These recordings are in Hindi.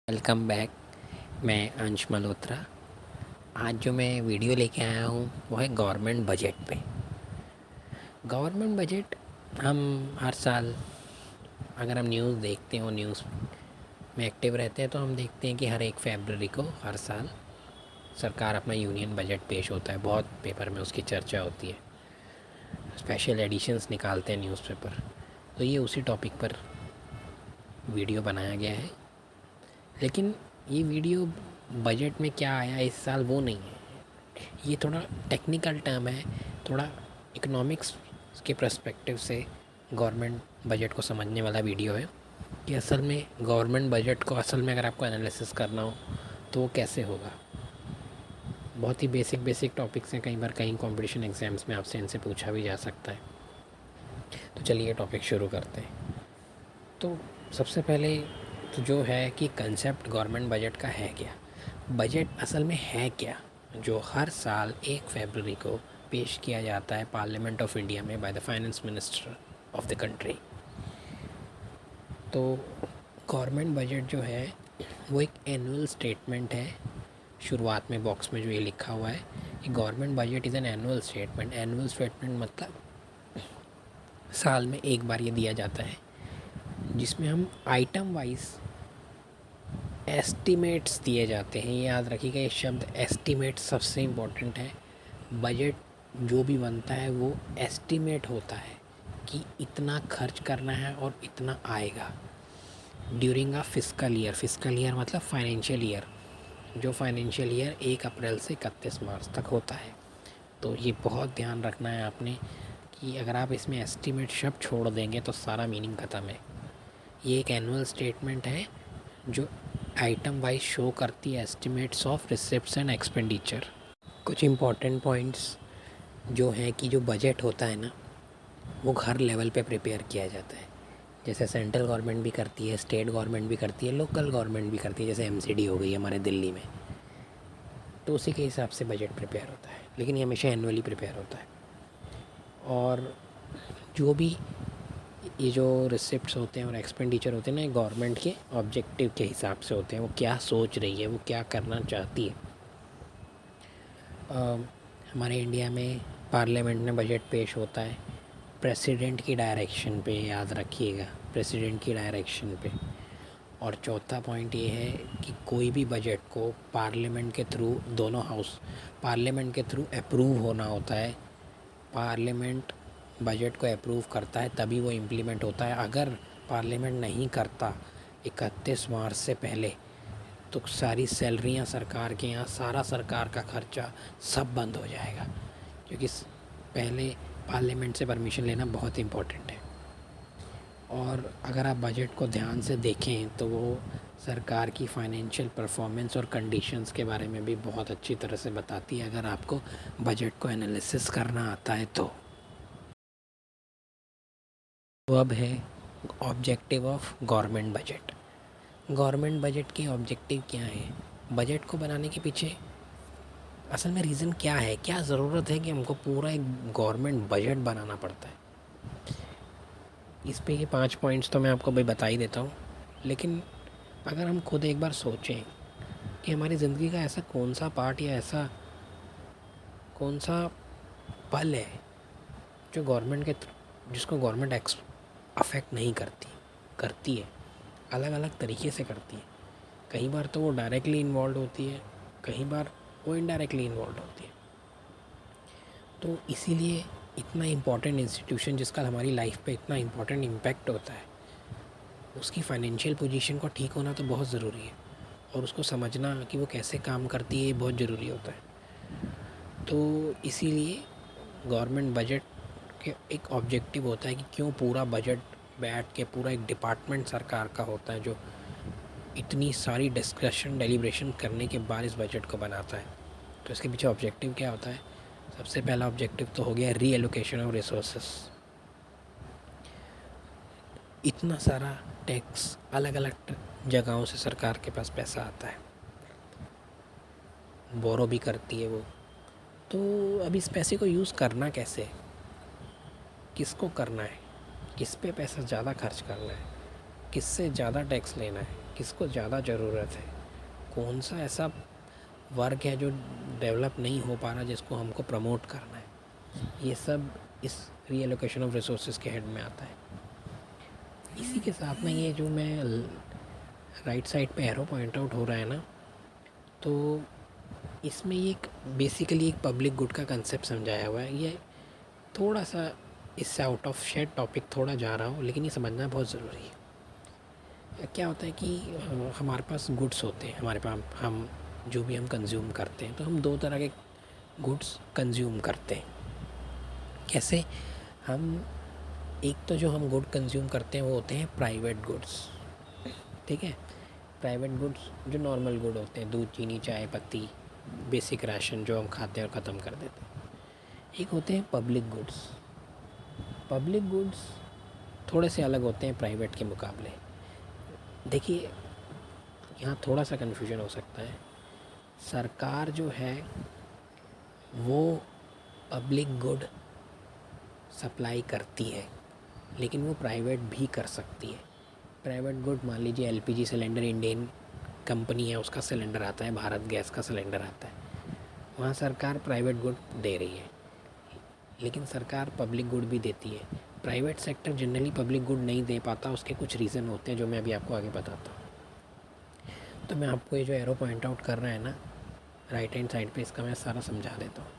Welcome back. मैं अंश मल्होत्रा। आज जो मैं वीडियो लेके आया हूँ वो है गवर्नमेंट बजट पे। गवर्नमेंट बजट हम हर साल अगर हम न्यूज़ देखते हो, न्यूज़ में एक्टिव रहते हैं तो हम देखते हैं कि हर 1 फरवरी को हर साल सरकार अपना यूनियन बजट पेश होता है। बहुत पेपर में उसकी चर्चा होती है, स्पेशल एडिशंस निकालते हैं न्यूज़पेपर। तो ये उसी टॉपिक पर वीडियो बनाया गया है। लेकिन ये वीडियो बजट में क्या आया इस साल वो नहीं है, ये थोड़ा टेक्निकल टर्म है, थोड़ा इकोनॉमिक्स के पर्सपेक्टिव से गवर्नमेंट बजट को समझने वाला वीडियो है कि असल में गवर्नमेंट बजट को असल में अगर आपको एनालिसिस करना हो तो वो कैसे होगा। बहुत ही बेसिक टॉपिक्स हैं, कई बार कहीं कंपटीशन एग्जाम्स में आपसे इनसे पूछा भी जा सकता है। तो चलिए टॉपिक शुरू करते हैं। तो सबसे पहले तो जो है कि कंसेप्ट गवर्नमेंट बजट का है क्या। बजट असल में है क्या, जो हर साल 1 फरवरी को पेश किया जाता है पार्लियामेंट ऑफ इंडिया में by the finance minister of the country. तो गवर्नमेंट बजट जो है वो एक एनुअल स्टेटमेंट है। शुरुआत में बॉक्स में जो ये लिखा हुआ है कि government budget is an annual statement. Annual statement मतलब साल में एक बार ये दिया जाता है, जिसमें हम आइटम वाइज एस्टिमेट्स दिए जाते हैं। ये याद रखिएगा, ये शब्द एस्टिमेट सबसे इम्पोर्टेंट है। बजट जो भी बनता है वो एस्टिमेट होता है कि इतना खर्च करना है और इतना आएगा during a fiscal year. Fiscal year मतलब फाइनेंशियल ईयर, जो फाइनेंशियल ईयर 1 अप्रैल से 31 मार्च तक होता है। तो ये बहुत ध्यान रखना है आपने कि अगर आप इसमें एस्टिमेट शब्द छोड़ देंगे तो सारा मीनिंग ख़त्म है। ये एक एनुअल स्टेटमेंट है जो आइटम वाइज शो करती है estimates of receipts and expenditure. कुछ इम्पॉर्टेंट पॉइंट्स जो है कि जो बजट होता है ना वो हर लेवल पे प्रिपेयर किया जाता है। जैसे सेंट्रल गवर्नमेंट भी करती है, स्टेट गवर्नमेंट भी करती है, लोकल गवर्नमेंट भी करती है, जैसे एमसीडी हो गई हमारे दिल्ली में। तो उसी के हिसाब से बजट प्रिपेयर होता है, लेकिन ये हमेशा एनुअली प्रिपेयर होता है। और जो भी ये जो रिसिप्ट्स होते हैं और एक्सपेंडिचर होते हैं ना, गवर्नमेंट के ऑब्जेक्टिव के हिसाब से होते हैं। वो क्या सोच रही है, वो क्या करना चाहती है। हमारे इंडिया में पार्लियामेंट में बजट पेश होता है प्रेसिडेंट की डायरेक्शन पे, याद रखिएगा, प्रेसिडेंट की डायरेक्शन पे। और चौथा पॉइंट ये है कि कोई भी बजट को पार्लियामेंट के थ्रू, दोनों हाउस पार्लियामेंट के थ्रू अप्रूव होना होता है। पार्लियामेंट बजट को अप्रूव करता है तभी वो इम्प्लीमेंट होता है। अगर पार्लियामेंट नहीं करता 31 मार्च से पहले तो सारी सैलरियाँ सरकार के यहाँ, सारा सरकार का खर्चा सब बंद हो जाएगा, क्योंकि पहले पार्लियामेंट से परमिशन लेना बहुत इम्पोर्टेंट है। और अगर आप बजट को ध्यान से देखें तो वो सरकार की फाइनेंशियल परफॉर्मेंस और कंडीशंस के बारे में भी बहुत अच्छी तरह से बताती है, अगर आपको बजट को एनालिसिस करना आता है तो। अब है objective of government budget. Government budget के ऑब्जेक्टिव क्या है, बजट को बनाने के पीछे असल में रीज़न क्या है, क्या ज़रूरत है कि हमको पूरा एक गवर्नमेंट बजट बनाना पड़ता है। इस पे ये 5 पॉइंट्स तो मैं आपको भाई बता ही देता हूँ। लेकिन अगर हम खुद एक बार सोचें कि हमारी ज़िंदगी का ऐसा कौन सा पार्ट या ऐसा कौन सा पल है जो गवर्नमेंट के जिसको गवर्नमेंट अफेक्ट नहीं करती है, अलग अलग तरीके से करती है। कई बार तो वो डायरेक्टली इन्वॉल्व होती है, कई बार वो इनडायरेक्टली इन्वॉल्व होती है। तो इसीलिए इतना इम्पॉर्टेंट इंस्टीट्यूशन जिसका हमारी लाइफ पे इतना इम्पॉर्टेंट इम्पैक्ट होता है, उसकी फाइनेंशियल पोजीशन को ठीक होना तो बहुत ज़रूरी है, और उसको समझना कि वो कैसे काम करती है बहुत ज़रूरी होता है। तो इसीलिए गवर्नमेंट बजट के एक ऑब्जेक्टिव होता है कि क्यों पूरा बजट बैठ के, पूरा एक डिपार्टमेंट सरकार का होता है जो इतनी सारी डिस्कशन डेलिब्रेशन करने के बाद इस बजट को बनाता है। तो इसके पीछे ऑब्जेक्टिव क्या होता है। सबसे पहला ऑब्जेक्टिव तो हो गया रीएलोकेशन ऑफ रिसोर्सेस। इतना सारा टैक्स अलग अलग जगहों से सरकार के पास पैसा आता है, बोरो भी करती है वो। तो अब इस पैसे को यूज़ करना कैसे, किसको करना है, किस पे पैसा ज़्यादा खर्च करना है, किससे ज़्यादा टैक्स लेना है, किसको ज़्यादा ज़रूरत है, कौन सा ऐसा वर्क है जो डेवलप नहीं हो पा रहा जिसको हमको प्रमोट करना है, ये सब इस रीएलोकेशन ऑफ रिसोर्सेज के हेड में आता है। इसी के साथ में ये जो मैं राइट साइड पे एरो पॉइंट आउट हो रहा है ना, तो इसमें एक बेसिकली एक पब्लिक गुड का कंसेप्ट समझाया हुआ है। ये थोड़ा सा इससे आउट ऑफ शेड टॉपिक थोड़ा जा रहा हूँ, लेकिन ये समझना बहुत ज़रूरी है। क्या होता है कि हमारे पास गुड्स होते हैं, हमारे पास हम जो भी हम कंज्यूम करते हैं, तो हम दो तरह के गुड्स कंज्यूम करते हैं। कैसे? हम एक तो जो हम गुड कंज्यूम करते हैं वो होते हैं प्राइवेट गुड्स, ठीक है। प्राइवेट गुड्स जो नॉर्मल गुड होते हैं, दूध, चीनी, चाय पत्ती, बेसिक राशन जो हम खाते हैं और ख़त्म कर देते हैं। एक होते हैं पब्लिक गुड्स। पब्लिक गुड्स थोड़े से अलग होते हैं प्राइवेट के मुकाबले। देखिए, यहाँ थोड़ा सा कन्फ्यूजन हो सकता है। सरकार जो है वो पब्लिक गुड सप्लाई करती है, लेकिन वो प्राइवेट भी कर सकती है। प्राइवेट गुड, मान लीजिए एलपीजी सिलेंडर, इंडियन कंपनी है, उसका सिलेंडर आता है, भारत गैस का सिलेंडर आता है, वहाँ सरकार प्राइवेट गुड दे रही है, लेकिन सरकार पब्लिक गुड भी देती है। Private sector generally public good नहीं दे पाता, उसके कुछ रीज़न होते हैं जो मैं अभी आपको आगे बताता हूँ। तो मैं आपको ये जो एरो पॉइंट आउट कर रहा है ना राइट हैंड साइड पे, इसका मैं सारा समझा देता हूँ।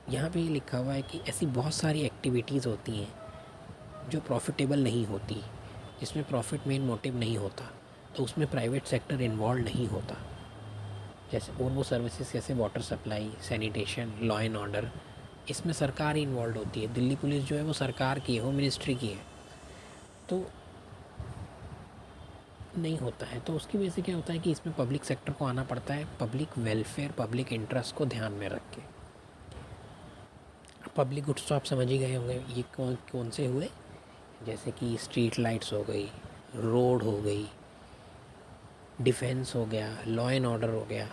यहाँ पे लिखा हुआ है कि ऐसी बहुत सारी एक्टिविटीज़ होती हैं जो प्रॉफिटेबल नहीं होती, जिसमें प्रॉफिट मेन मोटिव नहीं होता, तो उसमें प्राइवेट सेक्टर इन्वॉल्व नहीं होता। जैसे और वो सर्विसेज जैसे water supply, sanitation, law and order, इसमें सरकार ही इन्वॉल्व होती है। दिल्ली पुलिस जो है वो सरकार की है, होम मिनिस्ट्री की है, तो नहीं होता है। तो उसकी वजह से क्या होता है कि इसमें पब्लिक सेक्टर को आना पड़ता है, पब्लिक वेलफेयर, पब्लिक इंटरेस्ट को ध्यान में रख के। पब्लिक गुड्स तो आप समझ ही गए होंगे, ये कौन कौन से हुए, जैसे कि स्ट्रीट लाइट्स हो गई, रोड हो गई, डिफेंस हो गया, लॉ एंड ऑर्डर हो गया।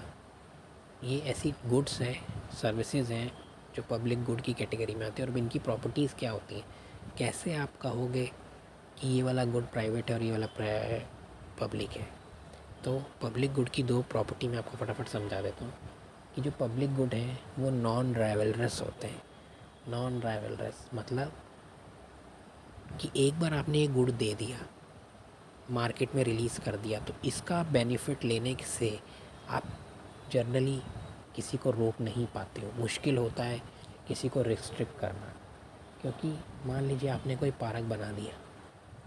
ये ऐसी गुड्स हैं, सर्विसेज हैं जो पब्लिक गुड की कैटेगरी में आती है। और इनकी प्रॉपर्टीज़ क्या होती हैं, कैसे आप कहोगे कि ये वाला गुड प्राइवेट है और ये वाला पब्लिक है। तो पब्लिक गुड की दो प्रॉपर्टी मैं आपको फटाफट समझा देता हूँ कि जो पब्लिक गुड हैं वो नॉन राइवलरस होते हैं। नॉन राइवलरस मतलब कि एक बार आपने ये गुड दे दिया, मार्केट में रिलीज़ कर दिया, तो इसका बेनिफिट लेने से आप जनरली किसी को रोक नहीं पाते हो। मुश्किल होता है किसी को रिस्ट्रिक्ट करना, क्योंकि मान लीजिए आपने कोई पार्क बना दिया,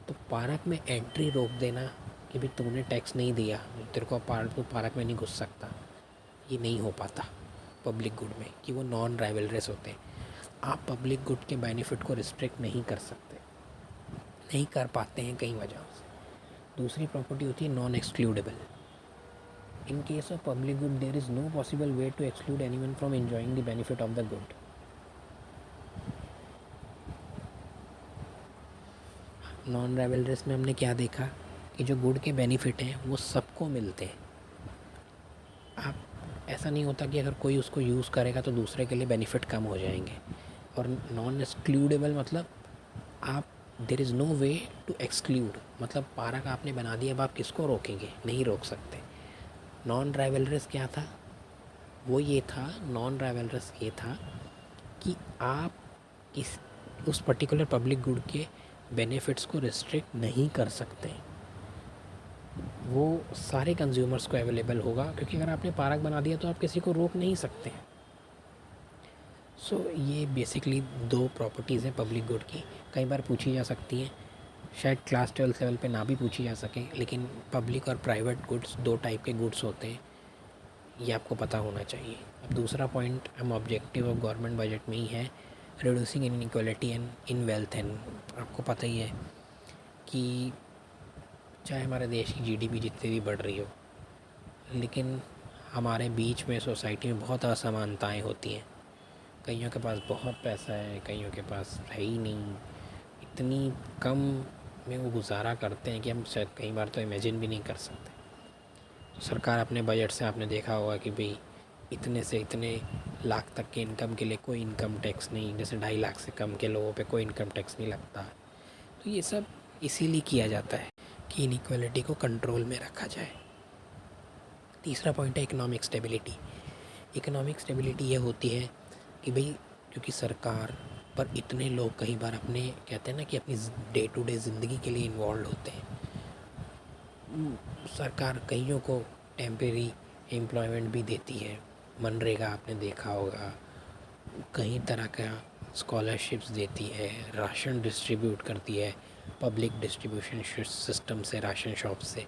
तो पार्क में एंट्री रोक देना कि भाई तूने टैक्स नहीं दिया, तेरे को पार्क में नहीं घुस सकता, ये नहीं हो पाता पब्लिक गुड में, कि वो नॉन राइवलरस होते हैं। आप पब्लिक गुड के बेनिफिट को रिस्ट्रिक्ट नहीं कर सकते, नहीं कर पाते हैं कई वजहों से। दूसरी प्रॉपर्टी होती है non excludable. In case of public good there is no possible way to exclude anyone from enjoying the benefit of the good. Non rivalrous में हमने क्या देखा कि जो गुड के बेनिफिट हैं वो सबको मिलते हैं। आप ऐसा नहीं होता कि अगर कोई उसको यूज़ करेगा तो दूसरे के लिए बेनिफिट कम हो जाएंगे। और नॉन एक्सक्लूडेबल मतलब आप there is no way to exclude, मतलब पार्क आपने बना दिया, अब आप किसको रोकेंगे, नहीं रोक सकते। नॉन राइवलरस क्या था, वो ये था, नॉन राइवलरस ये था कि आप इस उस पर्टिकुलर पब्लिक गुड के बेनिफिट्स को रिस्ट्रिक्ट नहीं कर सकते, वो सारे कंज्यूमर्स को अवेलेबल होगा, क्योंकि अगर आपने पार्क बना दिया तो आप किसी को रोक नहीं सकते। सो ये बेसिकली दो प्रॉपर्टीज़ हैं पब्लिक गुड की, कई बार पूछी जा सकती हैं, शायद क्लास 12 लेवल पे ना भी पूछी जा सके, लेकिन पब्लिक और प्राइवेट गुड्स दो टाइप के गुड्स होते हैं, ये आपको पता होना चाहिए। अब दूसरा पॉइंट हम ऑब्जेक्टिव ऑफ गवर्नमेंट बजट में ही है, reducing inequality and in wealth. And आपको पता ही है कि चाहे हमारे देश की जीडीपी जितनी भी बढ़ रही हो, लेकिन हमारे बीच में सोसाइटी में बहुत असमानताएं होती हैं। कईयों के पास बहुत पैसा है, कईयों के पास है ही नहीं, इतनी कम में वो गुजारा करते हैं कि हम शायद कई बार तो इमेजिन भी नहीं कर सकते। तो सरकार अपने बजट से आपने देखा होगा कि भाई इतने से इतने लाख तक के इनकम के लिए कोई इनकम टैक्स नहीं, जैसे 2.5 लाख से कम के लोगों पे कोई इनकम टैक्स नहीं लगता। तो ये सब इसीलिए किया जाता है ताकि इनइक्वालिटी को कंट्रोल में रखा जाए। तीसरा पॉइंट है इकोनॉमिक स्टेबिलिटी। इकोनॉमिक स्टेबिलिटी ये होती है कि भाई क्योंकि सरकार पर इतने लोग कई बार अपने कहते हैं ना कि अपनी डे टू डे ज़िंदगी के लिए इन्वॉल्व होते हैं। सरकार कईयों को टेम्परेरी एम्प्लॉयमेंट भी देती है, मनरेगा आपने देखा होगा, कई तरह का स्कॉलरशिप्स देती है, राशन डिस्ट्रीब्यूट करती है पब्लिक डिस्ट्रीब्यूशन सिस्टम से, राशन शॉप से।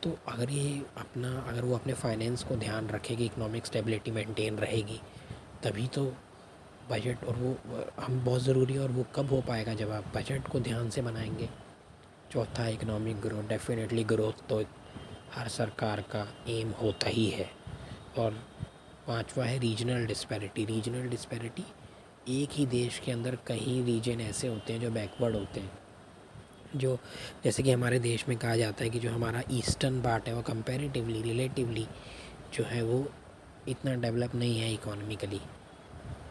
तो अगर वो अपने फाइनेंस को ध्यान रखेगी, इकोनॉमिक स्टेबिलिटी मेंटेन रहेगी, तभी तो बजट और वो हम बहुत ज़रूरी है। और वो कब हो पाएगा? जब आप बजट को ध्यान से बनाएंगे। चौथा इकोनॉमिक ग्रोथ। डेफिनेटली ग्रोथ तो हर सरकार का एम होता ही है। और पांचवा है रीजनल डिस्पैरिटी। रीजनल डिस्पैरिटी, एक ही देश के अंदर कई रीजन ऐसे होते हैं जो बैकवर्ड होते हैं, जो जैसे कि हमारे देश में कहा जाता है कि जो हमारा ईस्टर्न पार्ट है वो कंपैरेटिवली रिलेटिवली जो है वो इतना डेवलप नहीं है इकोनॉमिकली।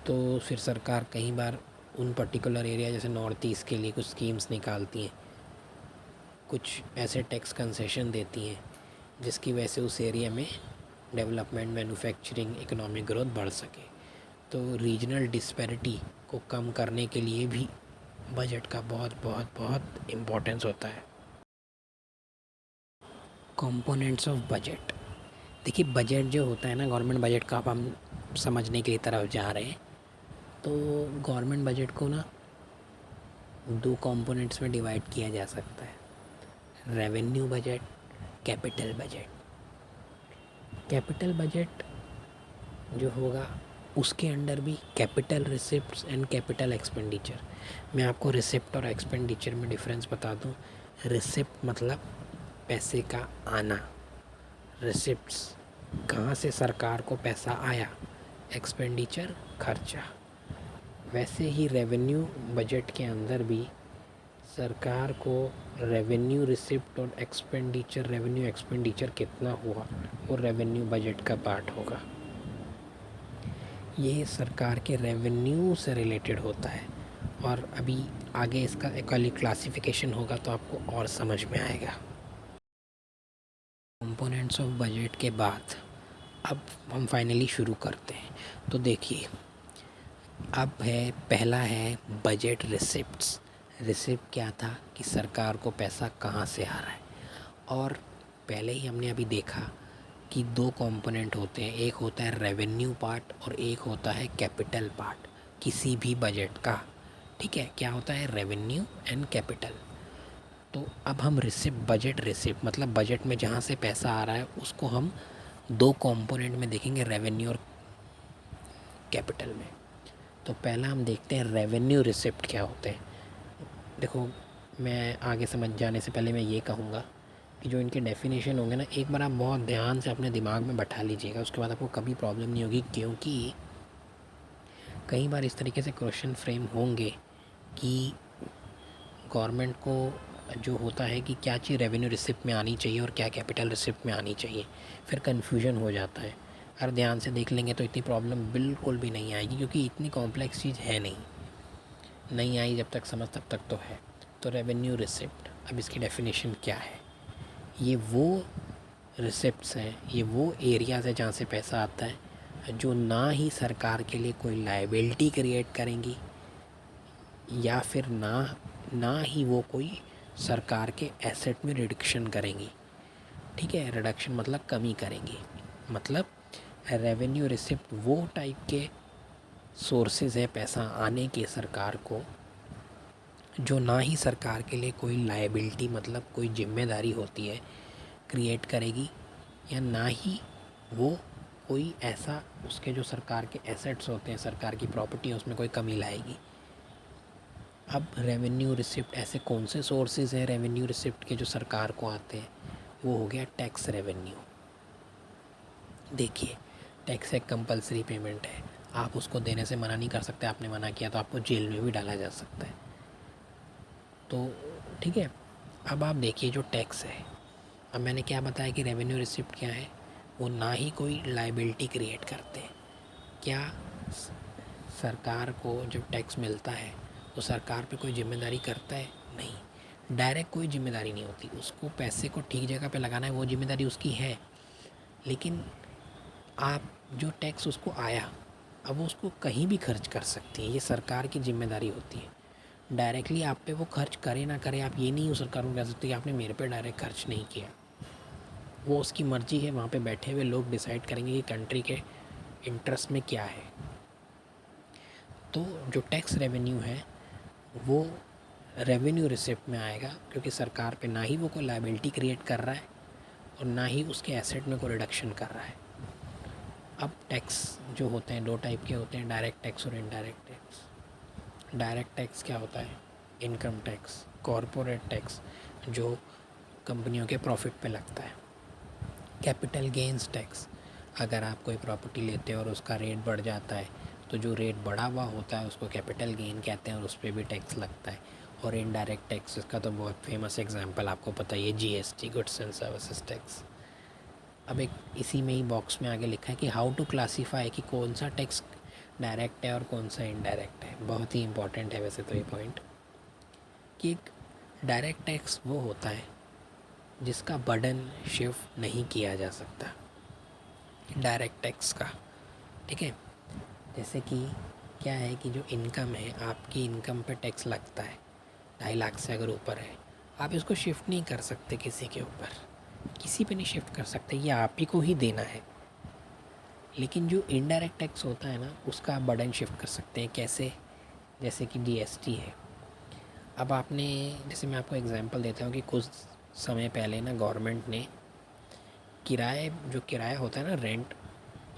तो फिर सरकार कई बार उन पर्टिकुलर एरिया जैसे नॉर्थ ईस्ट के लिए कुछ स्कीम्स निकालती हैं, कुछ ऐसे टैक्स कंसेशन देती हैं जिसकी वजह से उस एरिया में डेवलपमेंट, मैन्युफैक्चरिंग, इकोनॉमिक ग्रोथ बढ़ सके। तो रीजनल डिस्पैरिटी को कम करने के लिए भी बजट का बहुत बहुत बहुत इम्पोर्टेंस होता है। Components of budget. देखिए बजट जो होता है ना, गवर्नमेंट बजट का अब हम समझने के लिए तरफ जा रहे हैं। तो गवर्नमेंट बजट को ना दो कंपोनेंट्स में डिवाइड किया जा सकता है, revenue budget, capital budget. Capital budget जो होगा उसके अंडर भी capital receipts and capital expenditure. मैं आपको रिसिप्ट और एक्सपेंडिचर में डिफरेंस बता दूं। रिसिप्ट मतलब पैसे का आना, रिसिप्ट्स कहाँ से सरकार को पैसा आया, एक्सपेंडिचर खर्चा। वैसे ही रेवेन्यू बजट के अंदर भी सरकार को रेवेन्यू रिसिप्ट और एक्सपेंडिचर, रेवेन्यू एक्सपेंडिचर कितना हुआ वो रेवेन्यू बजट का पार्ट होगा। ये सरकार के रेवेन्यू से रिलेटेड होता है। और अभी आगे इसका एक क्लासिफिकेशन होगा तो आपको और समझ में आएगा। कंपोनेंट्स ऑफ बजट के बाद अब हम फाइनली शुरू करते हैं। तो देखिए अब पहला है बजट रिसिप्ट्स। रिसिप्ट क्या था कि सरकार को पैसा कहाँ से आ रहा है। और पहले ही हमने अभी देखा कि दो कंपोनेंट होते हैं, एक होता है रेवेन्यू पार्ट और एक होता है कैपिटल पार्ट किसी भी बजट का। ठीक है, क्या होता है? Revenue and capital. तो अब हम बजट रिसिप्ट मतलब बजट में जहाँ से पैसा आ रहा है उसको हम दो कंपोनेंट में देखेंगे, रेवेन्यू और कैपिटल में। तो पहला हम देखते हैं रेवेन्यू रिसिप्ट क्या होते हैं। देखो मैं आगे समझ जाने से पहले मैं ये कहूँगा कि जो इनके डेफिनेशन होंगे ना, एक बार आप बहुत ध्यान से अपने दिमाग में बैठा लीजिएगा, उसके बाद आपको कभी प्रॉब्लम नहीं होगी। क्योंकि कई बार इस तरीके से क्वेश्चन फ्रेम होंगे कि गवर्नमेंट को जो होता है कि क्या चीज़ रेवेन्यू रिसिप्ट में आनी चाहिए और क्या कैपिटल रिसिप्ट में आनी चाहिए, फिर कन्फ्यूजन हो जाता है। अगर ध्यान से देख लेंगे तो इतनी प्रॉब्लम बिल्कुल भी नहीं आएगी, क्योंकि इतनी कॉम्प्लेक्स चीज़ है नहीं आई जब तक समझ तब तक तो है। तो रेवेन्यू रिसिप्ट, अब इसकी डेफिनेशन क्या है? ये वो रिसिप्ट्स हैं, ये वो एरियाज़ है जहाँ से पैसा आता है जो ना ही सरकार के लिए कोई लायबिलिटी क्रिएट करेंगी या फिर ना ही वो कोई सरकार के एसेट में रिडक्शन करेंगी। ठीक है, रिडक्शन मतलब कमी करेंगी। मतलब रेवेन्यू रिसिप्ट वो टाइप के सोर्सेज है पैसा आने के सरकार को जो ना ही सरकार के लिए कोई लायबिलिटी मतलब कोई जिम्मेदारी होती है क्रिएट करेगी, या ना ही वो कोई ऐसा उसके जो सरकार के एसेट्स होते हैं, सरकार की प्रॉपर्टी है, उसमें कोई कमी लाएगी। अब रेवेन्यू रिसिप्ट ऐसे कौन से सोर्सेज हैं रेवेन्यू रिसिप्ट के जो सरकार को आते हैं? वो हो गया टैक्स रेवेन्यू। देखिए टैक्स एक कंपलसरी पेमेंट है, आप उसको देने से मना नहीं कर सकते। आपने मना किया तो आपको जेल में भी डाला जा सकता है। तो ठीक है, अब आप देखिए जो टैक्स है, अब मैंने क्या बताया कि रेवेन्यू रिसिप्ट क्या है, वो ना ही कोई लायबिलिटी क्रिएट करते। क्या सरकार को जब टैक्स मिलता है तो सरकार पे कोई जिम्मेदारी करता है? नहीं। डायरेक्ट कोई जिम्मेदारी नहीं होती, उसको पैसे को ठीक जगह पे लगाना है, वो जिम्मेदारी उसकी है। लेकिन आप जो टैक्स उसको आया, अब वो उसको कहीं भी खर्च कर सकती है, ये सरकार की जिम्मेदारी होती है। डायरेक्टली आप पे वो खर्च करे ना करे, आप ये नहीं सरकार को कह सकते कि आपने मेरे पे डायरेक्ट खर्च नहीं किया। वो उसकी मर्ज़ी है, वहाँ पे बैठे हुए लोग डिसाइड करेंगे कि कंट्री के इंटरेस्ट में क्या है। तो जो टैक्स रेवेन्यू है वो रेवेन्यू रिसिप्ट में आएगा, क्योंकि सरकार पे ना ही वो कोई लायबिलिटी क्रिएट कर रहा है और ना ही उसके एसेट में कोई रिडक्शन कर रहा है। अब टैक्स जो होते हैं 2 टाइप के होते हैं, डायरेक्ट टैक्स और इनडायरेक्ट टैक्स। डायरेक्ट टैक्स क्या होता है? इनकम टैक्स, कॉरपोरेट टैक्स जो कंपनियों के प्रॉफिट पे लगता है। कैपिटल गेंस टैक्स, अगर आप कोई प्रॉपर्टी लेते हो और उसका रेट बढ़ जाता है तो जो रेट बढ़ा हुआ होता है उसको कैपिटल गेन कहते हैं और उस पर भी टैक्स लगता है। और इनडायरेक्ट टैक्स, इसका तो बहुत फेमस एग्जांपल आपको पता ही है, GST, goods and services tax. अब एक इसी में ही बॉक्स में आगे लिखा है कि हाउ टू क्लासीफाई, कि कौन सा टैक्स डायरेक्ट है और कौन सा इनडायरेक्ट है। बहुत ही इंपॉर्टेंट है वैसे तो ये पॉइंट, कि एक डायरेक्ट टैक्स वो होता है जिसका बर्डन शिफ्ट नहीं किया जा सकता डायरेक्ट टैक्स का। ठीक है, जैसे कि क्या है कि जो इनकम है, आपकी इनकम पे टैक्स लगता है 2.5 लाख से अगर ऊपर है, आप इसको शिफ्ट नहीं कर सकते किसी के ऊपर, किसी पे नहीं शिफ्ट कर सकते, ये आप ही को ही देना है। लेकिन जो इनडायरेक्ट टैक्स होता है ना, उसका आप बर्डन शिफ्ट कर सकते हैं। कैसे? जैसे कि जीएसटी है। अब आपने, जैसे मैं आपको एग्जांपल देता हूँ कि कुछ समय पहले ना गवर्नमेंट ने जो किराया होता है ना, रेंट,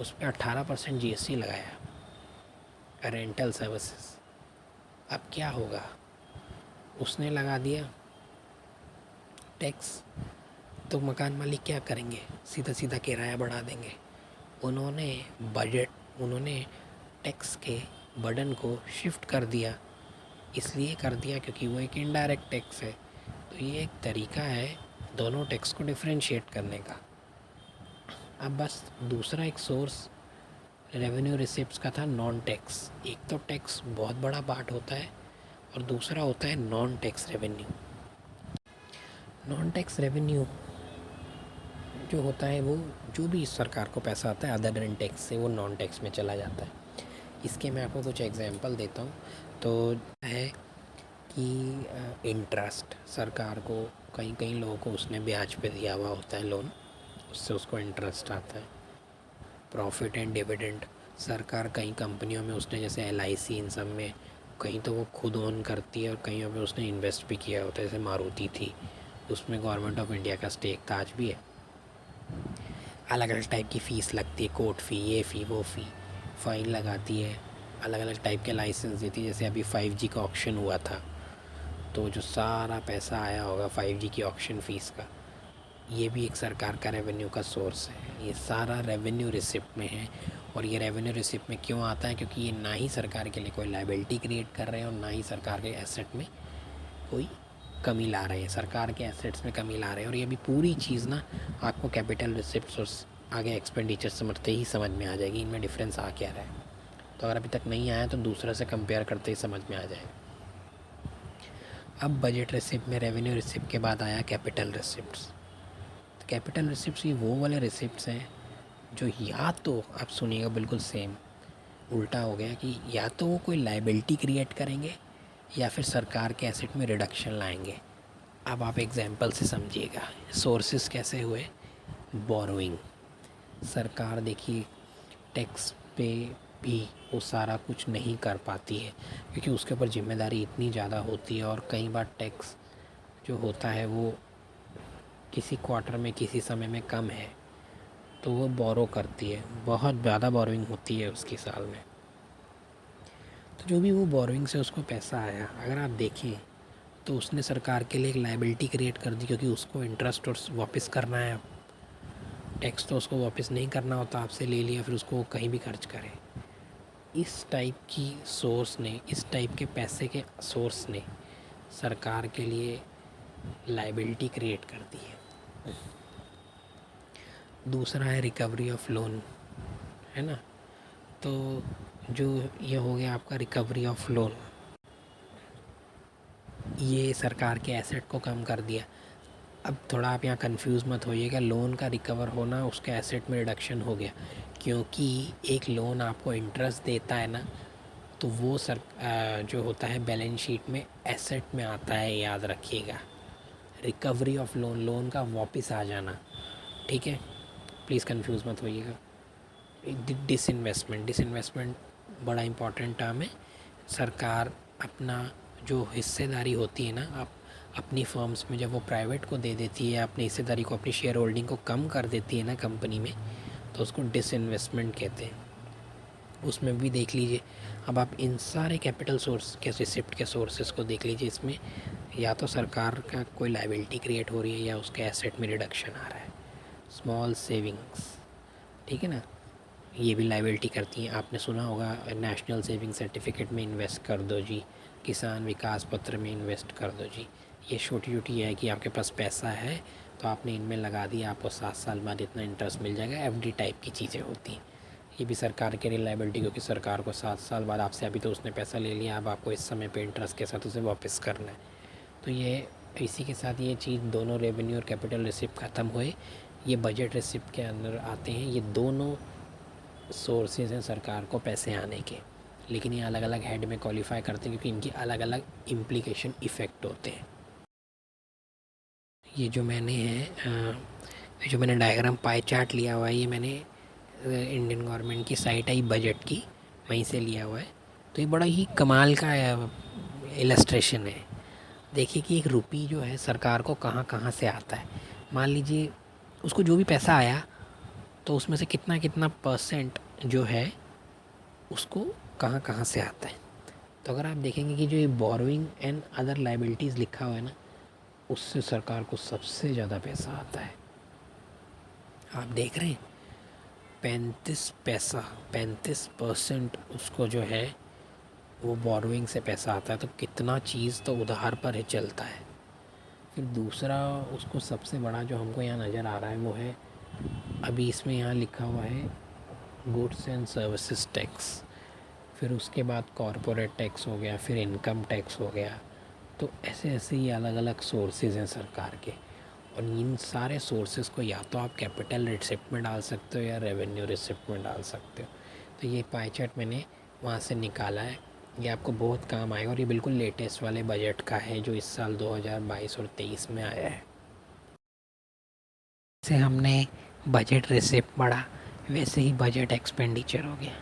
उस पर 18% जीएसटी लगाया, रेंटल सर्विसेज। अब क्या होगा? उसने लगा दिया टैक्स, तो मकान मालिक क्या करेंगे? सीधा सीधा किराया बढ़ा देंगे। उन्होंने टैक्स के बर्डन को शिफ्ट कर दिया, इसलिए कर दिया क्योंकि वो एक इनडायरेक्ट टैक्स है। तो ये एक तरीका है दोनों टैक्स को डिफरेंशिएट करने का। अब बस दूसरा एक सोर्स रेवेन्यू रिसिप्ट्स का था, नॉन टैक्स। एक तो टैक्स बहुत बड़ा पार्ट होता है और दूसरा होता है non tax revenue. Non tax revenue जो होता है वो जो भी सरकार को पैसा आता है अदर देन टैक्स से, वो नॉन टैक्स में चला जाता है। इसके मैं आपको कुछ एग्जांपल देता हूँ। तो है कि इंटरेस्ट, सरकार को कई कई लोगों को उसने ब्याज पे दिया हुआ होता है लोन, उससे उसको इंटरेस्ट आता है। प्रॉफिट एंड डिविडेंड, सरकार कई कंपनियों में उसने, जैसे एलआईसी, इन सब में कहीं तो वो खुद ओन करती है और कहीं पे उसने इन्वेस्ट भी किया होता है। जैसे मारुति थी, उसमें गवर्नमेंट ऑफ इंडिया का स्टेक था, आज भी है। अलग अलग टाइप की फ़ीस लगती है, कोर्ट फ़ी, ये फ़ी वो फ़ी, फ़ाइन लगाती है, अलग अलग टाइप के लाइसेंस देती है। जैसे अभी 5G का ऑक्शन हुआ था, तो जो सारा पैसा आया होगा 5G की ऑक्शन फ़ीस का, ये भी एक सरकार का रेवेन्यू का सोर्स है। ये सारा रेवेन्यू रिसिप्ट में है। और ये रेवेन्यू रिसिप्ट में क्यों आता है? क्योंकि ये ना ही सरकार के लिए कोई लायबिलिटी क्रिएट कर रहे हैं और ना ही सरकार के एसेट में कोई कमी ला रहे हैं, सरकार के एसेट्स में कमी ला रहे हैं। और ये भी पूरी चीज़ ना आपको कैपिटल रिसिप्ट्स और आगे एक्सपेंडिचर समझते ही समझ में आ जाएगी, इनमें डिफरेंस आ क्या रहा है। तो अगर अभी तक नहीं आया तो दूसरे से कंपेयर करते ही समझ में आ जाएगा। अब बजट रिसिप्ट में रेवेन्यू रिसिप्ट के बाद आया कैपिटल रिसिप्ट्स। कैपिटल रिसिप्ट्स ये वो वाले रिसिप्ट्स हैं जो, या तो आप सुनिएगा बिल्कुल सेम उल्टा हो गया, कि या तो वो कोई लायबिलिटी क्रिएट करेंगे या फिर सरकार के एसेट में रिडक्शन लाएंगे। अब आप एग्जांपल से समझिएगा। सोर्सेस कैसे हुए? बोरोइंग, सरकार देखिए टैक्स पे भी वो सारा कुछ नहीं कर पाती है क्योंकि उसके ऊपर जिम्मेदारी इतनी ज़्यादा होती है। और कई बार टैक्स जो होता है वो किसी क्वार्टर में, किसी समय में कम है, तो वो बोरो करती है, बहुत ज़्यादा बोरोइंग होती है उसकी साल में। तो जो भी वो बोरोइंग से उसको पैसा आया, अगर आप देखें तो उसने सरकार के लिए एक लायबिलिटी क्रिएट कर दी, क्योंकि उसको इंटरेस्ट और वापस करना है। टैक्स तो उसको वापस नहीं करना होता, आपसे ले लिया फिर उसको कहीं भी खर्च करे। इस टाइप की सोर्स ने, इस टाइप के पैसे के सोर्स ने सरकार के लिए लायबिलिटी क्रिएट कर दी है। दूसरा है रिकवरी ऑफ लोन, है ना। तो जो ये हो गया आपका रिकवरी ऑफ लोन, ये सरकार के एसेट को कम कर दिया। अब थोड़ा आप यहाँ कंफ्यूज मत होइएगा, लोन का रिकवर होना उसके एसेट में रिडक्शन हो गया, क्योंकि एक लोन आपको इंटरेस्ट देता है ना, तो वो जो होता है बैलेंस शीट में एसेट में आता है, याद रखिएगा। रिकवरी ऑफ लोन, लोन का वापस आ जाना, ठीक है, प्लीज़ कंफ्यूज मत होइएगा। डिसइन्वेस्टमेंट, डिसइन्वेस्टमेंट बड़ा इंपॉर्टेंट टर्म है। सरकार अपना जो हिस्सेदारी होती है ना, आप अपनी फर्म्स में जब वो प्राइवेट को दे देती है, अपनी हिस्सेदारी को, अपनी शेयर होल्डिंग को कम कर देती है ना कंपनी में, तो उसको डिसइन्वेस्टमेंट कहते हैं। उसमें भी देख लीजिए, अब आप इन सारे कैपिटल सोर्स के रिसिप्ट के सोर्सेज को देख लीजिए, इसमें या तो सरकार का कोई लायबिलिटी क्रिएट हो रही है या उसके एसेट में रिडक्शन आ रहा है। स्मॉल सेविंग्स, ठीक है ना, ये भी लायबिलिटी करती हैं। आपने सुना होगा नेशनल सेविंग सर्टिफिकेट में इन्वेस्ट कर दो जी, किसान विकास पत्र में इन्वेस्ट कर दो जी। ये छोटी छोटी है कि आपके पास पैसा है तो आपने इनमें लगा दिया, आपको 7 साल बाद इतना इंटरेस्ट मिल जाएगा, एफडी टाइप की चीज़ें होती हैं। ये भी सरकार के लिए लायबिलिटी, क्योंकि सरकार को 7 साल बाद आपसे, अभी तो उसने पैसा ले लिया, अब आपको इस समय पे इंटरेस्ट के साथ उसे वापस करना है। तो ये इसी के साथ ये चीज़ दोनों रेवेन्यू और कैपिटल रिसिप्ट ख़त्म हुए, ये बजट रिसिप्ट के अंदर आते हैं। ये दोनों सोर्सेज हैं सरकार को पैसे आने के, लेकिन ये अलग अलग हेड में क्वालिफाई करते हैं क्योंकि इनकी अलग अलग इम्प्लीकेशन इफ़ेक्ट होते हैं। ये जो मैंने डायग्राम पाई चार्ट लिया हुआ है, ये मैंने इंडियन गवर्नमेंट की साइट आई बजट की, वहीं से लिया हुआ है। तो ये बड़ा ही कमाल का इलस्ट्रेशन है। देखिए कि एक रुपी जो है सरकार को कहाँ कहाँ से आता है। मान लीजिए उसको जो भी पैसा आया, तो उसमें से कितना कितना परसेंट जो है उसको कहाँ कहाँ से आता है। तो अगर आप देखेंगे कि जो ये बोरोइंग एंड अदर लाइबिलिटीज़ लिखा हुआ है ना, उससे सरकार को सबसे ज़्यादा पैसा आता है। आप देख रहे हैं 35% उसको जो है वो बोरोइंग से पैसा आता है। तो कितना चीज़ तो उधार पर ही चलता है। फिर दूसरा उसको सबसे बड़ा जो हमको यहाँ नज़र आ रहा है वो है, अभी इसमें यहाँ लिखा हुआ है गुड्स एंड सर्विसेज टैक्स, फिर उसके बाद कॉरपोरेट टैक्स हो गया, फिर इनकम टैक्स हो गया। तो ऐसे ऐसे ही अलग अलग सोर्सेज हैं सरकार के, और इन सारे सोर्सेज को या तो आप कैपिटल रिसिप्ट में डाल सकते हो या रेवेन्यू रिसिप्ट में डाल सकते हो। तो ये पाई चार्ट मैंने वहाँ से निकाला है, ये आपको बहुत काम आएगा, और ये बिल्कुल लेटेस्ट वाले बजट का है जो इस साल 2022 और 23 में आया है। जैसे हमने बजट रिसिप्ट पढ़ा, वैसे ही बजट एक्सपेंडिचर हो गया।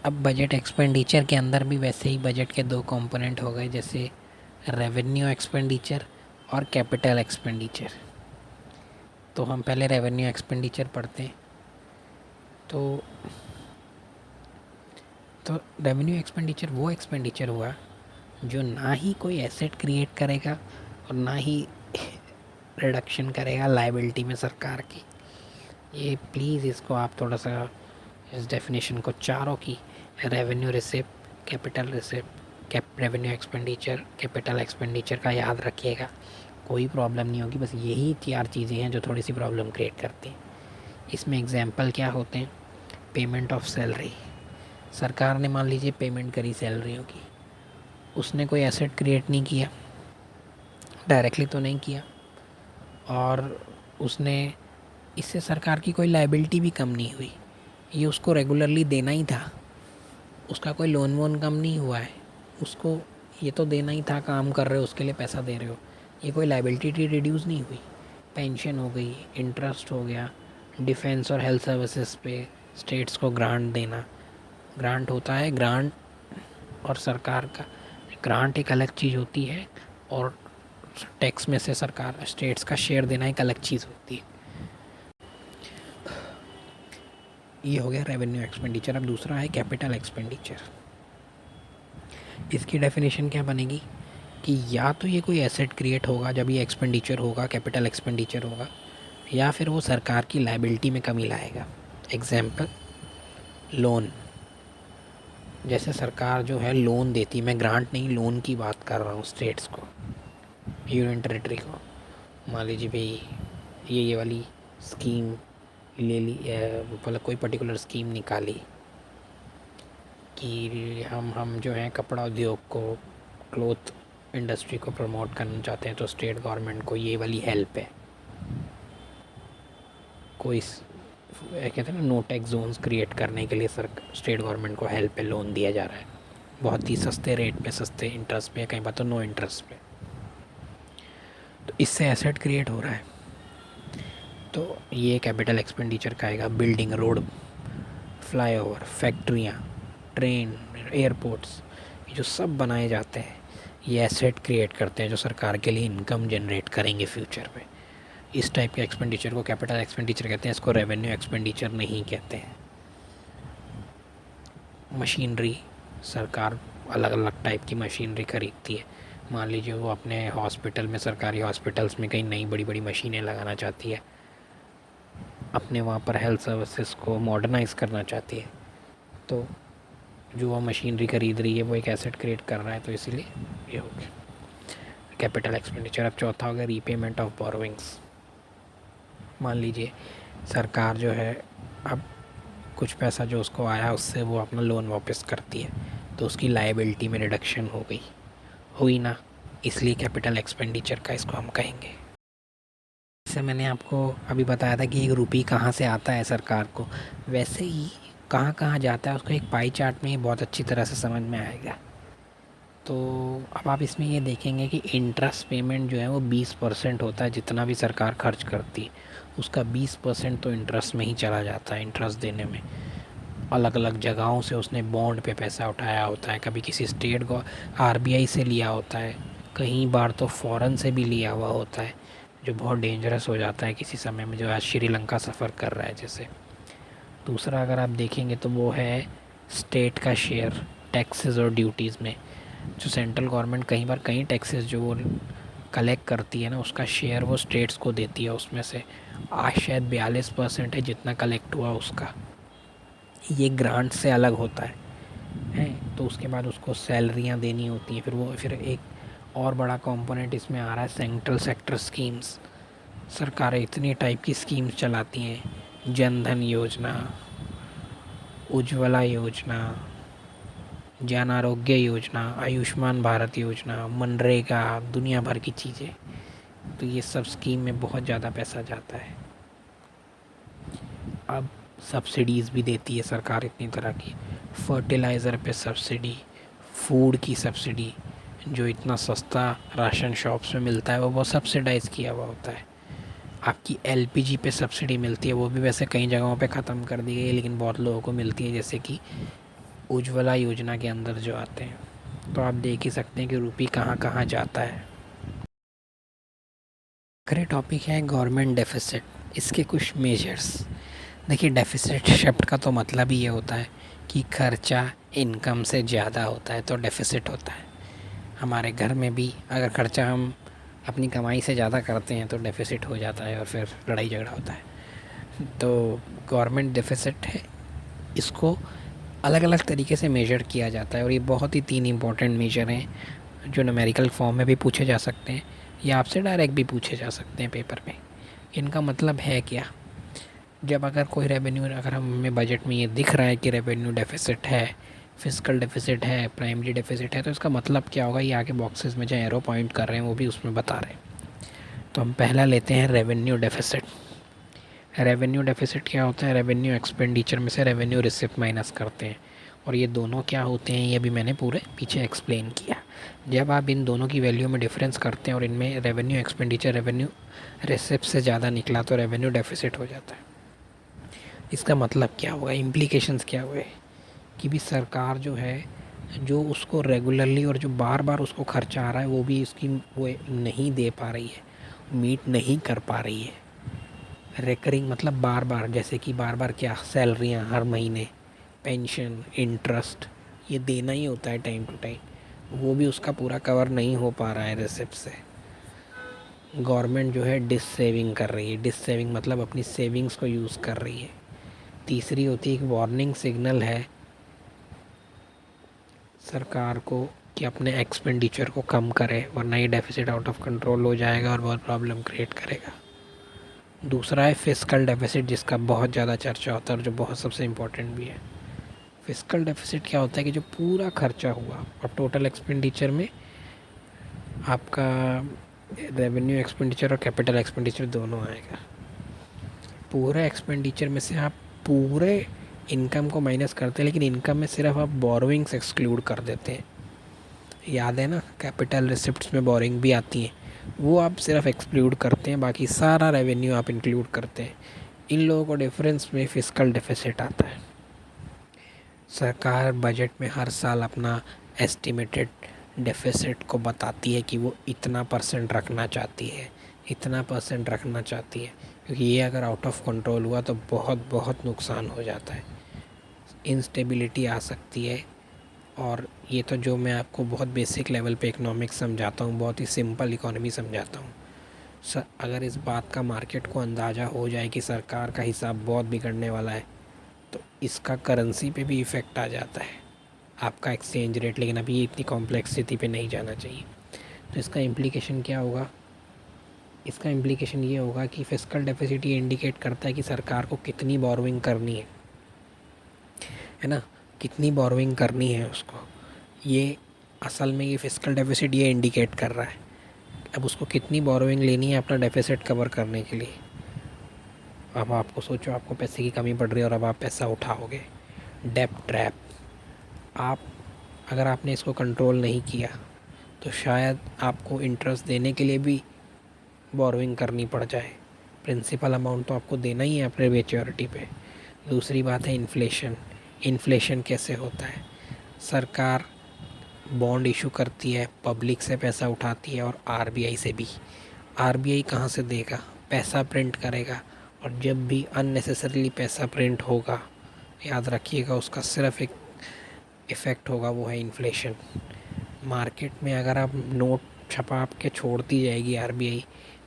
अब बजट एक्सपेंडिचर के अंदर भी वैसे ही बजट के 2 कंपोनेंट हो गए, जैसे रेवेन्यू एक्सपेंडिचर और कैपिटल एक्सपेंडिचर। तो हम पहले रेवेन्यू एक्सपेंडिचर पढ़ते हैं। तो रेवेन्यू एक्सपेंडिचर वो एक्सपेंडिचर हुआ जो ना ही कोई एसेट क्रिएट करेगा और ना ही रिडक्शन करेगा लायबिलिटी में सरकार की। ये प्लीज़ इसको आप थोड़ा सा इस डेफिनेशन को, चारों की, revenue receipt, capital receipt, revenue expenditure, capital expenditure का याद रखिएगा। कोई प्रॉब्लम नहीं होगी, बस यही 4 चीज़ें हैं जो थोड़ी सी प्रॉब्लम क्रिएट करती हैं। इसमें एग्जांपल क्या होते हैं, पेमेंट ऑफ सैलरी। सरकार ने मान लीजिए पेमेंट करी सैलरियों की, उसने कोई एसेट क्रिएट नहीं किया, डायरेक्टली तो नहीं किया, और उसने, इससे सरकार की कोई लायबिलिटी भी कम नहीं हुई। ये उसको रेगुलरली देना ही था, उसका कोई लोन वोन कम नहीं हुआ है, उसको ये तो देना ही था, काम कर रहे हो उसके लिए पैसा दे रहे हो, ये कोई लायबिलिटी रिड्यूस नहीं हुई। पेंशन हो गई, इंटरेस्ट हो गया, डिफेंस और हेल्थ सर्विसेज पे स्टेट्स को ग्रांट देना, ग्रांट होता है, ग्रांट और सरकार का, ग्रांट एक अलग चीज़ होती है और टैक्स में से सरकार स्टेट्स का शेयर देना एक अलग चीज़ होती है। ये हो गया रेवेन्यू एक्सपेंडिचर। अब दूसरा है कैपिटल एक्सपेंडिचर। इसकी डेफिनेशन क्या बनेगी कि या तो ये कोई एसेट क्रिएट होगा जब ये एक्सपेंडिचर होगा, कैपिटल एक्सपेंडिचर होगा, या फिर वो सरकार की लायबिलिटी में कमी लाएगा। Example, loan. जैसे सरकार जो है लोन देती, मैं ग्रांट नहीं लोन की बात कर रहा हूँ, स्टेट्स को, यूनियन टेरेटरी को। मान लीजिए भाई ये वाली स्कीम ले ली, मतलब कोई पर्टिकुलर स्कीम निकाली कि हम जो है कपड़ा उद्योग को, क्लोथ इंडस्ट्री को प्रमोट करना चाहते हैं तो स्टेट गवर्नमेंट को ये वाली हेल्प है। कोई कहते हैं ना, नो टैक्स जोन्स क्रिएट करने के लिए स्टेट गवर्नमेंट को हेल्प पे लोन दिया जा रहा है, बहुत ही सस्ते रेट पे, सस्ते इंटरेस्ट पे, कहीं बार तो नो इंटरेस्ट पे। तो इससे एसेट क्रिएट हो रहा है। तो ये कैपिटल एक्सपेंडिचर का आएगा। बिल्डिंग, रोड, फ्लाईओवर, फैक्ट्रियाँ, ट्रेन, एयरपोर्ट्स, ये जो सब बनाए जाते हैं ये एसेट क्रिएट करते हैं जो सरकार के लिए इनकम जनरेट करेंगे फ्यूचर में। इस टाइप के एक्सपेंडिचर को कैपिटल एक्सपेंडिचर कहते हैं, इसको रेवेन्यू एक्सपेंडिचर नहीं कहते हैं। मशीनरी, सरकार अलग अलग टाइप की मशीनरी खरीदती है। मान लीजिए वो अपने हॉस्पिटल में, सरकारी हॉस्पिटल्स में कहीं नई बड़ी बड़ी मशीनें लगाना चाहती है, अपने वहाँ पर हेल्थ सर्विसेज को मॉडर्नाइज़ करना चाहती है, तो जो वह मशीनरी खरीद रही है वो एक एसेट क्रिएट कर रहा है, तो इसीलिए ये हो गया कैपिटल एक्सपेंडिचर। अब चौथा हो गया रीपेमेंट ऑफ बोरोविंग्स। मान लीजिए सरकार जो है अब कुछ पैसा जो उसको आया उससे वो अपना लोन वापस करती है, तो उसकी लायबिलिटी में रिडक्शन हो गई, हुई ना, इसलिए कैपिटल एक्सपेंडिचर का इसको हम कहेंगे। जैसे मैंने आपको अभी बताया था कि 1 रुपये कहाँ से आता है सरकार को, वैसे ही कहाँ कहाँ जाता है उसको एक पाई चार्ट में ही बहुत अच्छी तरह से समझ में आएगा। तो अब आप इसमें ये देखेंगे कि इंटरेस्ट पेमेंट जो है वो 20% होता है, जितना भी सरकार खर्च करती है उसका 20% तो इंटरेस्ट में ही चला जाता है। इंटरेस्ट देने में अलग अलग जगहों से उसने बॉन्ड पे पैसा उठाया होता है, कभी किसी स्टेट को आरबीआई से लिया होता है, कई बार तो फ़ॉरेन से भी लिया हुआ होता है, जो बहुत डेंजरस हो जाता है किसी समय में, जो आज श्रीलंका सफ़र कर रहा है जैसे। दूसरा अगर आप देखेंगे तो वो है स्टेट का शेयर टैक्सेस और ड्यूटीज़ में। जो सेंट्रल गवर्नमेंट कई बार कई टैक्सेस जो वो कलेक्ट करती है ना, उसका शेयर वो स्टेट्स को देती है। उसमें से आज शायद 42% है जितना कलेक्ट हुआ उसका, ये ग्रांट से अलग होता है। तो उसके बाद उसको सैलरियाँ देनी होती हैं, फिर एक और बड़ा कंपोनेंट इसमें आ रहा है सेंट्रल सेक्टर स्कीम्स। सरकारें इतनी टाइप की स्कीम्स चलाती हैं, जन धन योजना, उज्ज्वला योजना, जन आरोग्य योजना, आयुष्मान भारत योजना, मनरेगा, दुनिया भर की चीज़ें। तो ये सब स्कीम में बहुत ज़्यादा पैसा जाता है। अब सब्सिडीज़ भी देती है सरकार इतनी तरह की, फर्टिलाइज़र पे सब्सिडी, फूड की सब्सिडी, जो इतना सस्ता राशन शॉप्स में मिलता है वो बहुत सब्सिडाइज़ किया हुआ होता है। आपकी एलपीजी पे सब्सिडी मिलती है, वो भी वैसे कई जगहों पे ख़त्म कर दी गई है लेकिन बहुत लोगों को मिलती है, जैसे कि उज्ज्वला योजना के अंदर जो आते हैं। तो आप देख ही सकते हैं कि रुपये कहाँ कहाँ जाता है। आखिरी टॉपिक है गवर्नमेंट डेफिसिट, इसके कुछ मेजर्स। देखिए डेफिसिट शब्द का तो मतलब ही ये होता है कि खर्चा इनकम से ज़्यादा होता है तो डेफिसिट होता है। हमारे घर में भी अगर खर्चा हम अपनी कमाई से ज़्यादा करते हैं तो डेफिसिट हो जाता है और फिर लड़ाई झगड़ा होता है। तो गवर्नमेंट डेफिसिट है, इसको अलग अलग तरीके से मेजर किया जाता है और ये बहुत ही 3 इम्पॉर्टेंट मेजर हैं जो न्यूमेरिकल फॉर्म में भी पूछे जा सकते हैं या आपसे डायरेक्ट भी पूछे जा सकते हैं पेपर में। इनका मतलब है क्या, जब अगर कोई रेवेन्यू, अगर हमें बजट में ये दिख रहा है कि रेवेन्यू डेफिसिट है, फिस्कल डेफिसिट है, प्राइमरी डेफिसिट है, तो इसका मतलब क्या होगा, ये आगे बॉक्सेस में जो एरो पॉइंट कर रहे हैं वो भी उसमें बता रहे हैं। तो हम पहला लेते हैं रेवेन्यू डेफिसिट। रेवेन्यू डेफिसिट क्या होता है, रेवेन्यू एक्सपेंडिचर में से रेवेन्यू रिसिप्ट माइनस करते हैं, और ये दोनों क्या होते हैं ये भी मैंने पूरे पीछे एक्सप्लेन किया। जब आप इन दोनों की वैल्यू में डिफरेंस करते हैं और इनमें रेवेन्यू एक्सपेंडिचर रेवेन्यू रिसिप्ट से ज़्यादा निकला तो रेवेन्यू डेफिसिट हो जाता है। इसका मतलब क्या होगा, इम्प्लीकेशंस क्या हुए कि भी सरकार जो है, जो उसको रेगुलरली और जो बार बार उसको खर्चा आ रहा है वो भी इसकी वो नहीं दे पा रही है, मीट नहीं कर पा रही है। रेकरिंग मतलब बार बार, जैसे कि बार बार क्या, सैलरियाँ हर महीने, पेंशन, इंटरेस्ट, ये देना ही होता है टाइम टू टाइम, वो भी उसका पूरा कवर नहीं हो पा रहा है रिसिप्ट से। गवर्नमेंट जो है डिस सेविंग कर रही है, डिस सेविंग मतलब अपनी सेविंग्स को यूज़ कर रही है। तीसरी होती है एक वार्निंग सिग्नल है सरकार को कि अपने एक्सपेंडिचर को कम करे वरना ये डेफिसिट आउट ऑफ कंट्रोल हो जाएगा और बहुत प्रॉब्लम क्रिएट करेगा। दूसरा है फिस्कल डेफिसिट, जिसका बहुत ज़्यादा चर्चा होता है और जो बहुत सबसे इम्पोर्टेंट भी है। फिस्कल डेफिसिट क्या होता है कि जो पूरा खर्चा हुआ और टोटल एक्सपेंडिचर में आपका रेवेन्यू एक्सपेंडिचर और कैपिटल एक्सपेंडिचर दोनों आएगा। पूरे एक्सपेंडिचर में से आप पूरे इनकम को माइनस करते हैं, लेकिन इनकम में सिर्फ आप बोरोइंग्स एक्सक्लूड कर देते हैं। याद है ना, कैपिटल रिसिप्ट्स में बोरिंग भी आती हैं, वो आप सिर्फ एक्सक्लूड करते हैं, बाकी सारा रेवेन्यू आप इंक्लूड करते हैं। इन लोगों को डिफरेंस में फिस्कल डेफिसिट आता है। सरकार बजट में हर साल अपना एस्टिमेटेड डेफिसिट को बताती है कि वो इतना परसेंट रखना चाहती है, इतना परसेंट रखना चाहती है, क्योंकि ये अगर आउट ऑफ कंट्रोल हुआ तो बहुत बहुत नुकसान हो जाता है, इंस्टेबिलिटी आ सकती है। और ये तो जो मैं आपको बहुत बेसिक लेवल पे इकोनॉमिक्स समझाता हूँ, बहुत ही सिंपल इकोनॉमी समझाता हूँ। अगर इस बात का मार्केट को अंदाज़ा हो जाए कि सरकार का हिसाब बहुत बिगड़ने वाला है, तो इसका करेंसी पे भी इफ़ेक्ट आ जाता है, आपका एक्सचेंज रेट। लेकिन अभी ये इतनी कॉम्प्लेक्सिटी पे नहीं जाना चाहिए। तो इसका इम्प्लीकेशन क्या होगा? इसका इम्प्लीकेशन ये होगा कि फिस्कल डेफिसिट ये इंडिकेट करता है कि सरकार को कितनी बोरोइंग करनी है ना, कितनी बोरोइंग करनी है उसको। ये असल में ये फिस्कल डेफिसिट ये इंडिकेट कर रहा है अब उसको कितनी बोरोइंग लेनी है अपना डेफिसिट कवर करने के लिए। अब आपको सोचो, आपको पैसे की कमी पड़ रही है और अब आप पैसा उठाओगे, डेब्ट ट्रैप। आप अगर आपने इसको कंट्रोल नहीं किया तो शायद आपको इंटरेस्ट देने के लिए भी बोरोइंग करनी पड़ जाए। प्रिंसिपल अमाउंट तो आपको देना ही है अपने मैच्योरिटी पे। दूसरी बात है इन्फ्लेशन। इन्फ्लेशन कैसे होता है? सरकार बॉन्ड इशू करती है, पब्लिक से पैसा उठाती है और आरबीआई से भी। आरबीआई कहाँ से देगा? पैसा प्रिंट करेगा, और जब भी अननेसेसरीली पैसा प्रिंट होगा, याद रखिएगा उसका सिर्फ एक इफ़ेक्ट होगा, वो है इन्फ्लेशन। मार्केट में अगर आप नोट छपा के छोड़ती जाएगी आरबीआई,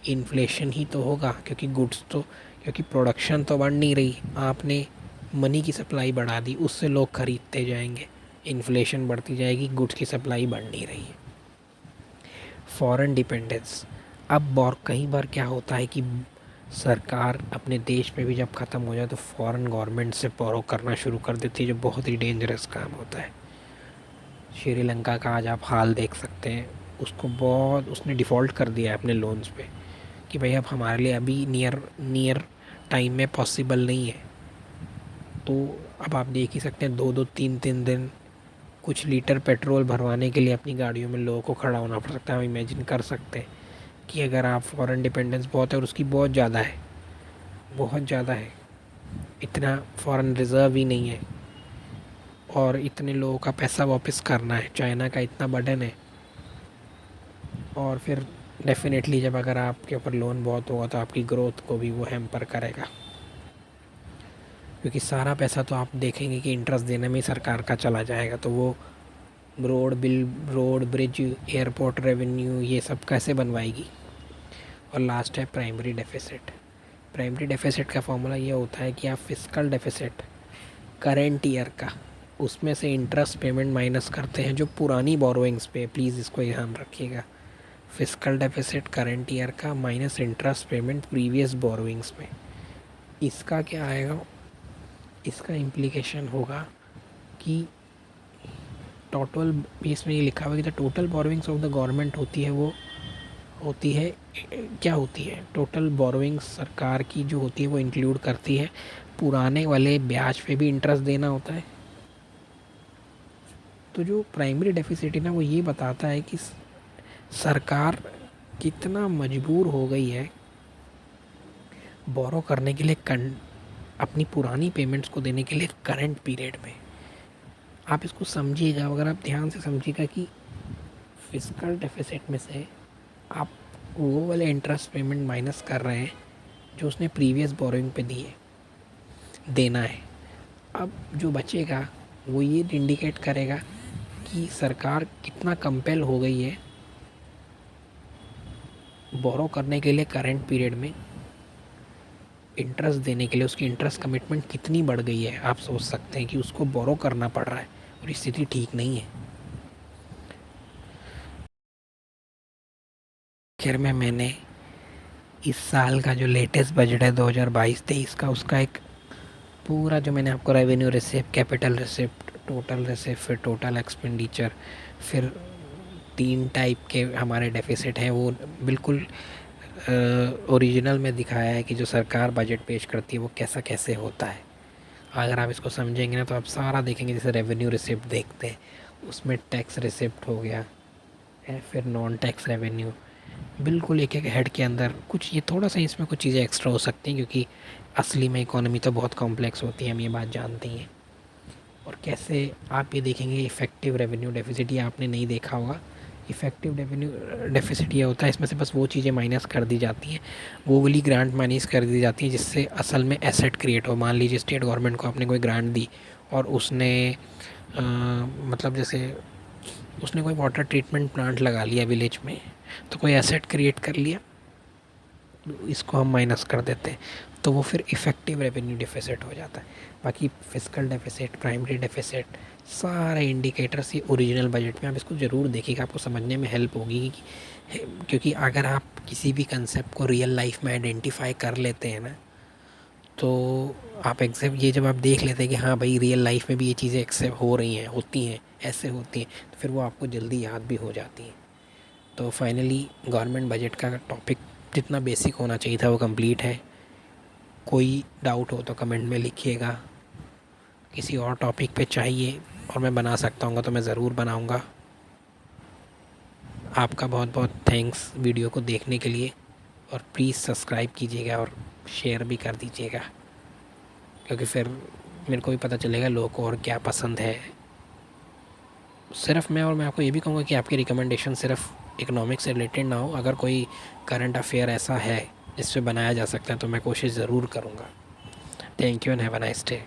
इन्फ्लेशन ही तो होगा, क्योंकि प्रोडक्शन तो बढ़ नहीं रही, आपने मनी की सप्लाई बढ़ा दी, उससे लोग ख़रीदते जाएंगे, इन्फ्लेशन बढ़ती जाएगी, गुड्स की सप्लाई बढ़ नहीं रही है। Foreign dependence. अब और कई बार क्या होता है कि सरकार अपने देश में भी जब ख़त्म हो जाए तो फॉरेन गवर्नमेंट से बोरो करना शुरू कर देती है, जो बहुत ही डेंजरस काम होता है। श्रीलंका का आज आप हाल देख सकते हैं, उसने डिफ़ॉल्ट कर दिया है अपने लोन्स पे कि भाई अब हमारे लिए अभी नियर टाइम में पॉसिबल नहीं है। तो अब आप देख ही सकते हैं, 2-3 दिन कुछ लीटर पेट्रोल भरवाने के लिए अपनी गाड़ियों में लोगों को खड़ा होना पड़ सकता है। हम इमेजिन कर सकते हैं कि अगर आप फॉरेन डिपेंडेंस बहुत है और उसकी बहुत ज़्यादा है, बहुत ज़्यादा है, इतना फॉरेन रिज़र्व ही नहीं है और इतने लोगों का पैसा वापस करना है, चाइना का इतना बर्डन है। और फिर डेफिनेटली जब अगर आपके ऊपर लोन बहुत होगा तो आपकी ग्रोथ को भी वो हैम्पर करेगा, क्योंकि सारा पैसा तो आप देखेंगे कि इंटरेस्ट देने में ही सरकार का चला जाएगा। तो वो रोड ब्रिज एयरपोर्ट रेवेन्यू ये सब कैसे बनवाएगी? और लास्ट है प्राइमरी डेफिसिट। प्राइमरी डेफिसिट का फॉर्मूला ये होता है कि आप फिस्कल डेफिसिट करेंट ईयर का, उसमें से इंटरेस्ट पेमेंट माइनस करते हैं जो पुरानी बोरोइंग्स पे। प्लीज़ इसको ध्यान रखिएगा, फिस्कल डेफिसिट करेंट ईयर का minus interest payment previous borrowings में। इसका क्या आएगा? इसका इम्प्लीकेशन होगा कि टोटल, इसमें ये लिखा हुआ कि the total borrowings of the government होती है, वो होती है, क्या होती है? टोटल बोरोइंग्स सरकार की जो होती है वो इंक्लूड करती है पुराने वाले ब्याज पे भी इंटरेस्ट देना होता है। तो जो प्राइमरी डेफिसिट है ना, वो ये बताता है कि सरकार कितना मजबूर हो गई है बोरो करने के लिए, अपनी पुरानी पेमेंट्स को देने के लिए करंट पीरियड में। आप इसको समझिएगा, अगर आप ध्यान से समझिएगा कि फिस्कल डेफिसिट में से आप वो वाले इंटरेस्ट पेमेंट माइनस कर रहे हैं जो उसने प्रीवियस बोरोइंग पे दिए, देना है। अब जो बचेगा वो ये इंडिकेट करेगा कि सरकार कितना कंपेल हो गई है बोरो करने के लिए करंट पीरियड में, इंटरेस्ट देने के लिए उसकी इंटरेस्ट कमिटमेंट कितनी बढ़ गई है। आप सोच सकते हैं कि उसको बोरो करना पड़ रहा है और स्थिति ठीक नहीं है। आखिर में मैंने इस साल का जो लेटेस्ट बजट है 2022-23 का, उसका एक पूरा जो मैंने आपको revenue receipt, capital receipt, total receipt, फिर टोटल एक्सपेंडिचर, फिर 3 टाइप के हमारे डेफिसिट हैं, वो बिल्कुल ओरिजिनल में दिखाया है कि जो सरकार बजट पेश करती है वो कैसा कैसे होता है। अगर आप इसको समझेंगे ना तो आप सारा देखेंगे। जैसे रेवेन्यू रिसिप्ट देखते हैं, उसमें टैक्स रिसिप्ट हो गया है, फिर नॉन टैक्स रेवेन्यू, बिल्कुल एक एक हेड के अंदर कुछ ये थोड़ा सा इसमें कुछ चीज़ें एक्स्ट्रा हो सकती हैं, क्योंकि असली में इकोनॉमी तो बहुत कॉम्प्लेक्स होती है, हम ये बात जानते हैं। और कैसे आप ये देखेंगे इफ़ेक्टिव रेवेन्यू डेफिसिट, ये आपने नहीं देखा होगा। इफ़ेक्टिव रेवेन्यू डेफिसिट ये होता है, इसमें से बस वो चीज़ें माइनस कर दी जाती हैं, वो वाली ग्रांट माइनस कर दी जाती है जिससे असल में एसेट क्रिएट हो। मान लीजिए स्टेट गवर्नमेंट को आपने कोई ग्रांट दी और उसने मतलब जैसे उसने कोई वाटर ट्रीटमेंट प्लांट लगा लिया विलेज में, तो कोई एसेट क्रिएट कर लिया, इसको हम माइनस कर देते हैं, तो वो फिर इफ़ेक्टिव रेवेन्यू डेफिसिट हो जाता है। बाकी फिस्कल डेफिसिट, प्राइमरी डेफिसिट, सारे इंडिकेटर्स ये ओरिजिनल बजट में, आप इसको ज़रूर देखिएगा, आपको समझने में हेल्प होगी। क्योंकि अगर आप किसी भी कंसेप्ट को रियल लाइफ में आइडेंटिफाई कर लेते हैं ना, तो आप एक्सेप्ट ये जब आप देख लेते हैं कि हाँ भाई रियल लाइफ में भी ये चीज़ें एक्सेप्ट हो रही हैं, होती हैं, ऐसे होती हैं, तो फिर वो आपको जल्दी याद भी हो जाती हैं। तो फाइनली गवर्नमेंट बजट का टॉपिक जितना बेसिक होना चाहिए था वो कंप्लीट है। कोई डाउट हो तो कमेंट में लिखिएगा। किसी और टॉपिक पे चाहिए और मैं बना सकता हूँ तो मैं ज़रूर बनाऊँगा। आपका बहुत बहुत थैंक्स वीडियो को देखने के लिए, और प्लीज़ सब्सक्राइब कीजिएगा और शेयर भी कर दीजिएगा, क्योंकि फिर मेरे को भी पता चलेगा लोगों को और क्या पसंद है। सिर्फ मैं आपको ये भी कहूँगा कि आपकी रिकमेंडेशन सिर्फ इकोनॉमिक्स से रिलेटेड ना हो। अगर कोई करंट अफेयर ऐसा है जिस पे बनाया जा सकता है तो मैं कोशिश ज़रूर करूँगा। Thank you and have a nice day.